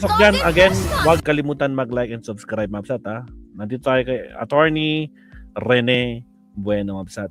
So yan, again, huwag kalimutan mag-like and subscribe, Mabsat, ha. Nandito tayo kay Attorney Rene Bueno, Mabsat.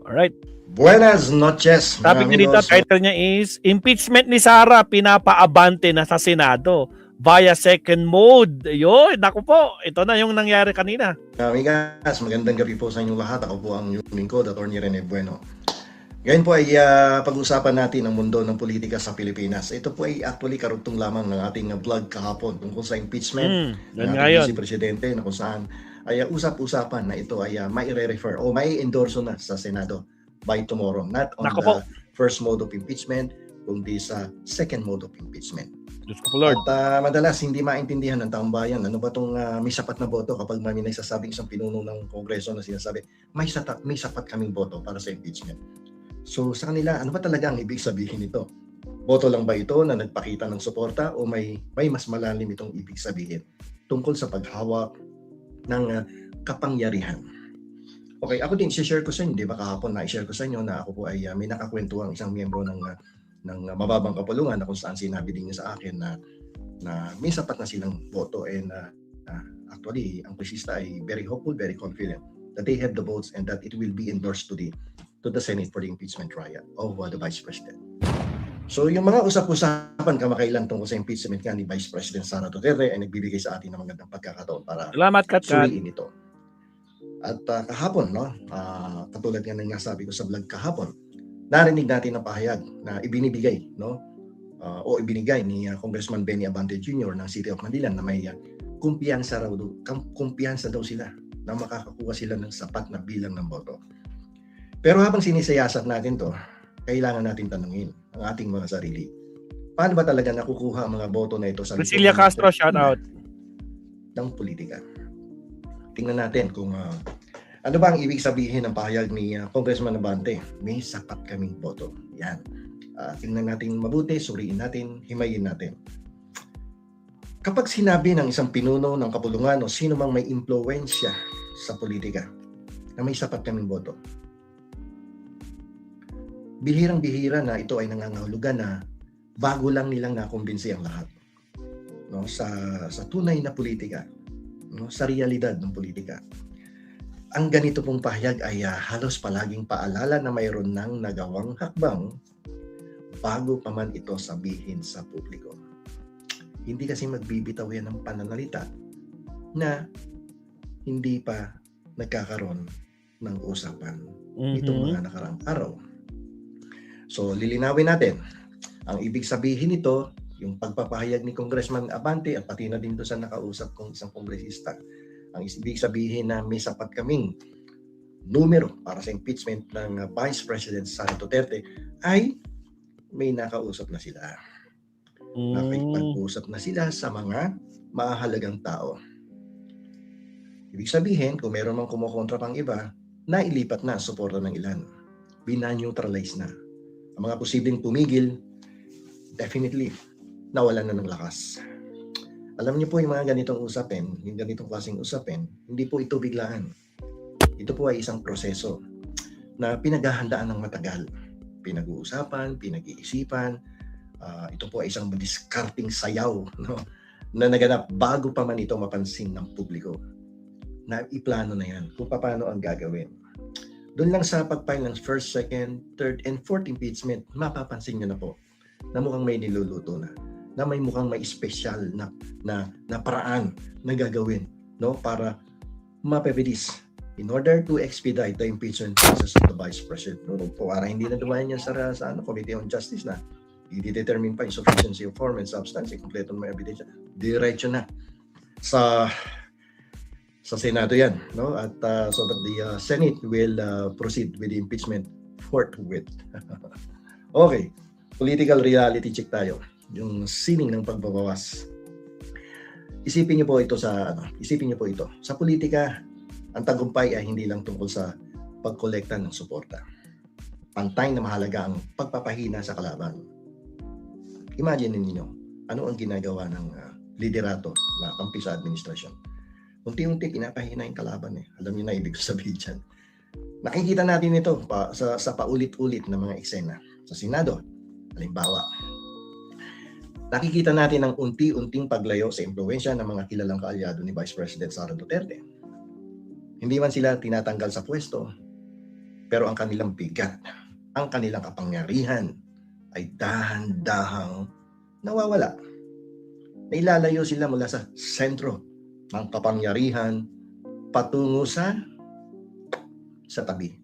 Alright. Buenas noches, Sabi niya dito, title niya is Impeachment ni Sara pinapaabante na sa Senado via second mode. Yun, naku po, ito na yung nangyari kanina. Amigas, magandang gabi po sa inyong lahat. Ako po ang yung lingkod, Attorney Rene Bueno. Ngayon po ay pag-usapan natin ang mundo ng politika sa Pilipinas. Ito po ay actually karugtong lamang ng ating vlog kahapon tungkol sa impeachment ng ating si Presidente na kung saan ay usap-usapan na ito ay mai-refer o mai-endorso na sa Senado by tomorrow. Not on the first mode of impeachment, kundi sa second mode of impeachment. Lord. At madalas hindi maintindihan ng taong bayan ano ba itong may sapat na boto kapag may nagsasabing isang pinuno ng Kongreso na sinasabi may sapat kaming boto para sa impeachment. So sa kanila, ano ba talaga ang ibig sabihin nito? Boto lang ba ito na nagpakita ng suporta o may mas malalim itong ibig sabihin tungkol sa paghawak ng kapangyarihan? Okay, ako din i-share ko sa inyo, di ba kahapon na i-share ko sa inyo na ako po ay may nakakwentuhan isang miyembro ng mababang kapulungan na kung saan sinabi din niya sa akin na may sapat na silang boto and actually ang presista ay very hopeful, very confident that they have the votes and that it will be endorsed to the Senate for the impeachment trial of the Vice President. So yung mga usap-usapan kamakailan tungkol sa impeachment nga ni Vice President Sara Duterte ay nagbibigay sa atin ng magandang pagkakataon para suriin ito. At kahapon, no, katulad nga ng nasabi ko sa vlog kahapon, narinig natin ang pahayag na ibinibigay, no, o ibinigay ni Congressman Benny Abante Jr. ng City of Manila na may kumpiyansa daw sila na makakakuha sila ng sapat na bilang ng boto. Pero habang sinisiyasat natin to, kailangan natin tanungin ang ating mga sarili. Paano ba talaga nakukuha ang mga boto na ito sa Priscilla Castro, shout out ng politika? Tingnan natin kung ano ba ang ibig sabihin ng pahayag ni Congressman Abante. May sapat kaming boto. Yan. Tingnan natin mabuti, suriin natin, himayin natin. Kapag sinabi ng isang pinuno ng kapulungan o sino mang may impluwensya sa politika na may sapat kaming boto, bihirang-bihira na ito ay nangangahulugan na bago lang nilang nakumbinsi ang lahat, no, sa tunay na politika, no, sa realidad ng politika. Ang ganito pong pahayag ay halos palaging paalala na mayroon nang nagawang hakbang bago pa man ito sabihin sa publiko. Hindi kasi magbibitaw yan ng pananalita na hindi pa nagkakaroon ng usapan itong mga nakaraang araw. So, lilinawin natin. Ang ibig sabihin nito, yung pagpapahayag ni Congressman Abante at pati na din doon sa nakausap kong isang kongresista, ang ibig sabihin na may sapat kaming numero para sa impeachment ng Vice President Sara Duterte ay may nakausap na sila. Nakipag-usap na sila sa mga mahalagang tao. Ibig sabihin, kung meron mang kumukontra pang iba, nailipat na ang suporta ng ilan. Binaneutralize na. Ang mga posibleng pumigil, definitely, nawalan na ng lakas. Alam niyo po yung mga ganitong usapin, yung ganitong klaseng usapin, hindi po ito biglaan. Ito po ay isang proseso na pinaghahandaan ng matagal. Pinag-uusapan, pinag-iisipan, ito po ay isang discarding sayaw, no, na naganap bago pa man ito mapansin ng publiko. Na iplano na yan kung paano ang gagawin. Doon lang sa pag-file ng first, second, third, and fourth impeachment, mapapansin nyo na po na mukhang may niluluto na may mukhang may special na paraan na gagawin, no, para mapabilis in order to expedite the impeachment process of the Vice President. No, para hindi na dumayan yan sa Committee on Justice na i-determine pa yung sufficiency of form and substance, kompleto na may ebidensya. Diretso na sa Senado yan, no? At so that the Senate will proceed with the impeachment forthwith. Okay, political reality check tayo. Yung sining ng pagbabawas. Isipin niyo po ito sa politika, ang tagumpay ay hindi lang tungkol sa pagkolekta ng suporta. Pantay na mahalaga ang pagpapahina sa kalaban. Imagine niyo, ano ang ginagawa ng liderato na kampi sa administrasyon? Unti-unti pinapahina yung kalaban eh. Alam niyo na ibig sabihin dyan. Nakikita natin ito sa paulit-ulit na mga eksena sa Senado. Halimbawa, nakikita natin ang unti-unting paglayo sa impluwensya ng mga kilalang kaalyado ni Vice President Sara Duterte. Hindi man sila tinatanggal sa pwesto, pero ang kanilang bigat, ang kanilang kapangyarihan ay dahan-dahang nawawala. Nailalayo sila mula sa sentro ng kapangyarihan patungo sa tabi.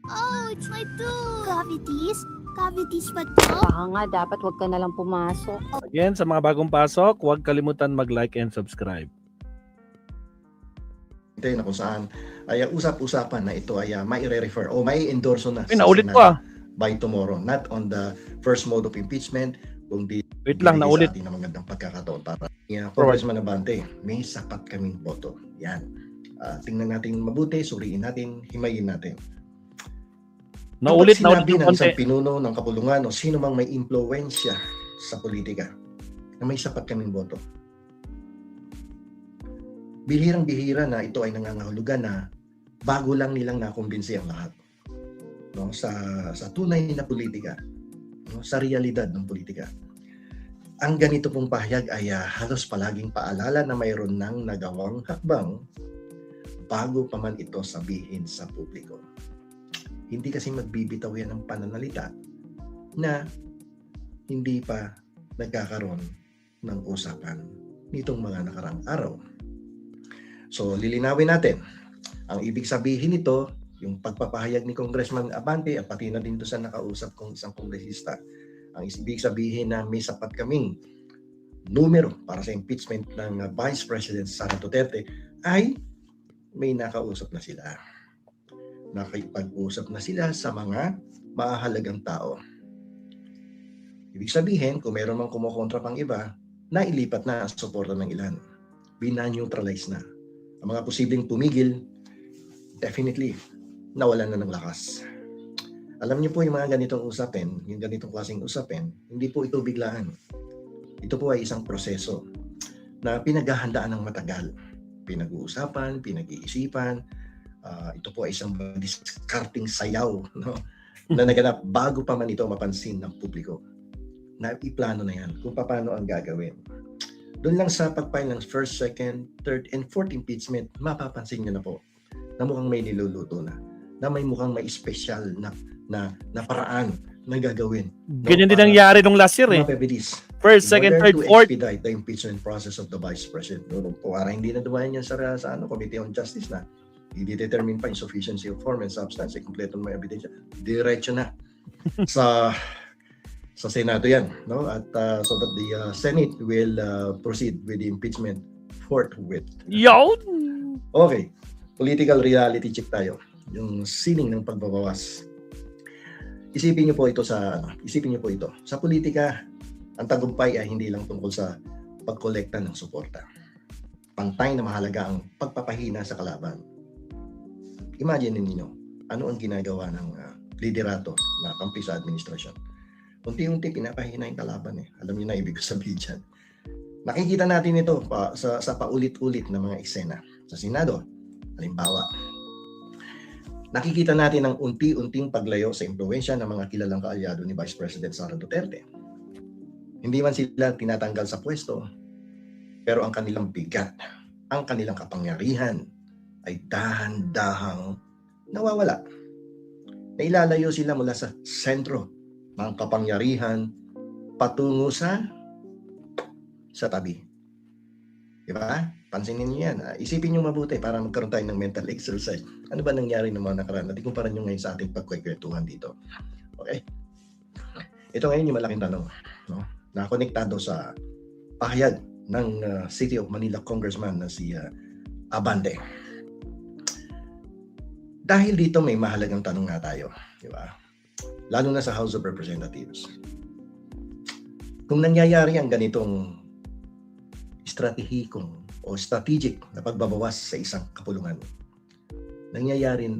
Oh, it's my tooth! Cavities? Cavities ba to? Baka nga dapat wag ka na lang pumasok. Again, sa mga bagong pasok, huwag kalimutan mag-like and subscribe. Ito na kung saan ay usap-usapan na ito ay mai-refer o mai-endorso na Ay, naulit ko by tomorrow. Not on the first mode of impeachment, kundi Wait lang, naulit. sa atin ng magandang pagkakataon para Congressman Abante, may sapat kaming boto. Yan. Tingnan natin mabuti, suriin natin, himayin natin. Naulit Kapag sinabi yung ng isang konti. pinuno ng kapulungan o sino mang may impluwensya sa politika na may sapat kaming boto, bihirang-bihira na ito ay nangangahulugan na bago lang nilang nakumbinsi ang lahat, no, sa tunay na politika, no, sa realidad ng politika. Ang ganito pong pahayag ay halos palaging paalala na mayroon nang nagawang hakbang bago pa man ito sabihin sa publiko. Hindi kasi magbibitaw yan ng pananalita na hindi pa nagkakaroon ng usapan nitong mga nakarang araw. So, lilinawin natin. Ang ibig sabihin nito, yung pagpapahayag ni Congressman Abante at pati na din doon sa nakausap kong isang kongresista, ang ibig sabihin na may sapat kaming numero para sa impeachment ng Vice President Sara Duterte ay may nakausap na sila. Nakipag-usap na sila sa mga mahalagang tao. Ibig sabihin, kung meron mang kumukontra pang iba, nailipat na ang suporta ng ilan. Bina-neutralize na. Ang mga posibleng pumigil, definitely, nawalan na ng lakas. Alam niyo po yung mga ganitong usapin, yung ganitong klaseng usapin, hindi po ito biglaan. Ito po ay isang proseso na pinaghahandaan ng matagal. Pinag-uusapan, pinag-iisipan, ito po ay isang discarding sayaw, no? Na naganap bago pa man ito mapansin ng publiko. Na iplano na yan kung paano ang gagawin. Doon lang sa pag-file ng first, second, third, and fourth impeachment, mapapansin nyo na po na mukhang may niluluto na may mukhang may special na paraan na gagawin. Ganyan din nangyari nung last year eh. Mapabilis. First, second, third, to fourth. expedite the impeachment process of the Vice President. Para hindi na dumayan yan sa Committee on Justice na i-determine pa insufficiency of form and substance, kompleto na may ebidensya. Diretso na sa Senado yan, no? At so that the Senate will proceed with the impeachment forthwith. Yon! Okay, political reality check tayo. Yung sining ng pagbabawas. Isipin niyo po ito sa politika, ang tagumpay ay hindi lang tungkol sa pagkolekta ng suporta. Pantay na mahalaga ang pagpapahina sa kalaban. Imagine ninyo, ano ang ginagawa ng liderato na kampi sa administrasyon. Unti-unti pinapahina yung kalaban eh. Alam niyo na ibig sabihin dyan. Nakikita natin ito sa paulit-ulit na mga eksena. Sa Senado, halimbawa, nakikita natin ang unti-unting paglayo sa impluwensya ng mga kilalang kaalyado ni Vice President Sara Duterte. Hindi man sila tinatanggal sa pwesto, pero ang kanilang bigat, ang kanilang kapangyarihan ay dahan-dahang nawawala. Nailalayo sila mula sa sentro ng kapangyarihan patungo sa tabi. Diba? Pansinin niyo yan. Isipin niyo mabuti para magkaroon tayo ng mental exercise. Ano ba nangyari ng mga nakaraan? At ikumpara niyo ngayon sa ating pagkwekwentuhan dito. Okay? Ito ngayon yung malaking tanong. No? Nakonektado sa pahayag ng City of Manila Congressman na si Abante. Dahil dito may mahalagang tanong nga tayo. Diba? Lalo na sa House of Representatives. Kung nangyayari ang ganitong estratehikong o strategic na pagbabawas sa isang kapulungan, nangyayari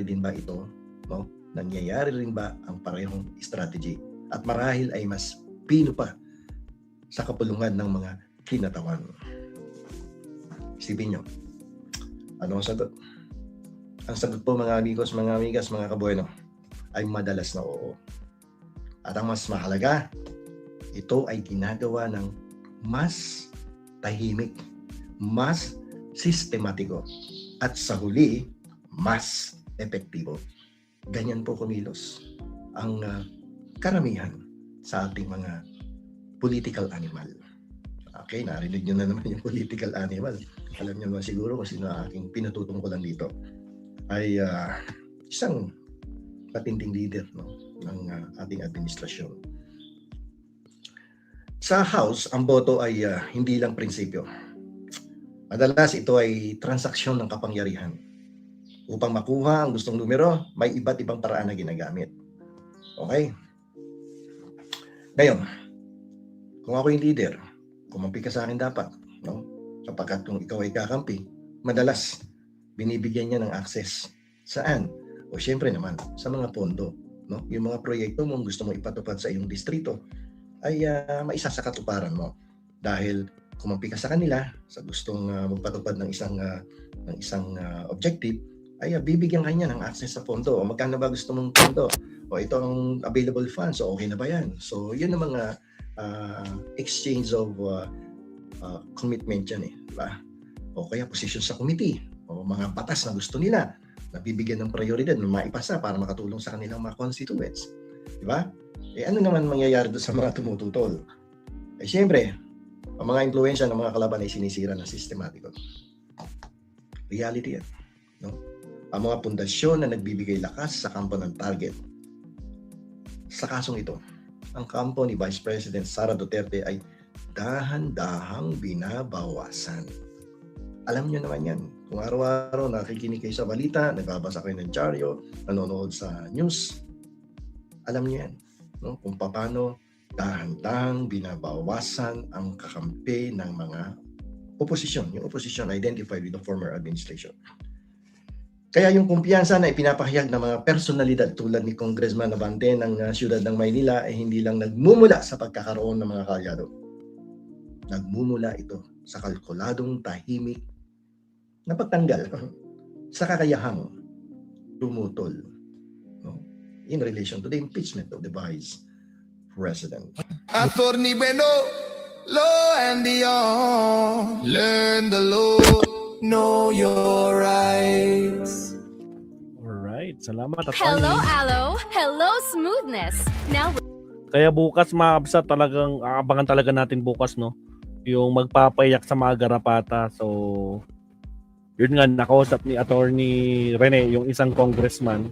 din ba ito? No? Nangyayari rin ba ang parehong strategy? At marahil ay mas pino pa sa kapulungan ng mga kinatawan. Isipin nyo. Ano ang sagot? Ang sagot po mga amigos, mga amigas, mga kabueno, ay madalas na oo. At ang mas mahalaga, ito ay ginagawa ng mas tahimik, mas sistematiko, at sa huli, mas epektibo. Ganyan po kumilos ang karamihan sa ating mga political animal. Okay, narinig nyo na naman yung political animal. Alam nyo naman siguro kung sino ang aking pinatutungkulan dito. Ay isang matinding leader, no, ng ating administrasyon. Sa House, ang boto ay hindi lang prinsipyo. Madalas ito ay transaksyon ng kapangyarihan. Upang makuha ang gustong numero, may iba't ibang paraan na ginagamit. Okay? Ngayon, kung ako yung leader, kumampi ka sa akin dapat, no? Sapagkat kung ikaw ay kakampi, madalas binibigyan niya ng access. Saan? O syempre naman, sa mga pondo, no? Yung mga proyekto mo gusto mo ipatupad sa iyong distrito ay maisa sa katuparan mo. Dahil kumampi ka sa kanila sa gustong magpatupad ng isang objective, ay bibigyan ka niya ng access sa pondo. O magkano ba gusto mong pondo? O ito ang available funds. So okay na ba yan? So yun ang mga exchange of commitment yan eh. Diba? O kaya position sa committee. O mga batas na gusto nila na bibigyan ng prioridad na maipasa para makatulong sa kanilang mga constituents. Diba? Eh ano naman mangyayari doon sa mga tumututol? Eh siyempre, ang mga impluensya ng mga kalaban ay sinisira ng sistematiko. Reality yan. No? Ang mga pundasyon na nagbibigay lakas sa kampo ng target. Sa kasong ito, ang kampo ni Vice President Sara Duterte ay dahan-dahang binabawasan. Alam niyo naman yan. Kung araw-araw nakikinig kayo sa balita, nagbabasa kayo ng dyaryo, nanonood sa news, alam niyo yan. No? Kung paano dahan-dahang binabawasan ang kakampi ng mga oposisyon. Yung oposisyon identified with the former administration. Kaya yung kumpiyansa na ipinapahayag ng mga personalidad tulad ni Congressman Navante ng siyudad ng Maynila ay hindi lang nagmumula sa pagkakaroon ng mga kalyado. Nagmumula ito sa kalkuladong tahimik na pagtanggal sa kakayahang tumutol, no, in relation to the impeachment of the Vice President. Attorney Beno, law and beyond. Learn the law, know your rights. Alright, salamat. Hello, Aloe. Hello, Smoothness. Now, Kaya bukas mga kabsat, talagang aabangan talaga natin bukas, no? Yung magpapayak sa mga garapata. So, yun nga, nakausap ni Attorney Rene, yung isang congressman,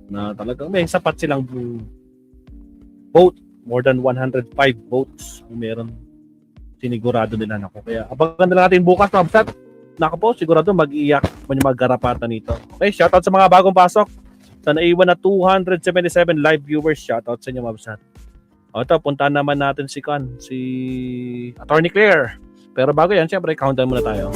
na talagang may sapat silang vote. More than 105 votes. Meron sinigurado nila nako. Kaya abangan na natin bukas mga kabsat. Nako po, sigurado mag-iiyak yung mga garapata nito. Okay, shoutout sa mga bagong pasok. Sa naiwan na 277 live viewers, shoutout sa inyo mga kabsat. O ito, puntahan naman natin si Attorney Claire. Pero bago yan, syempre, countdown muna tayo.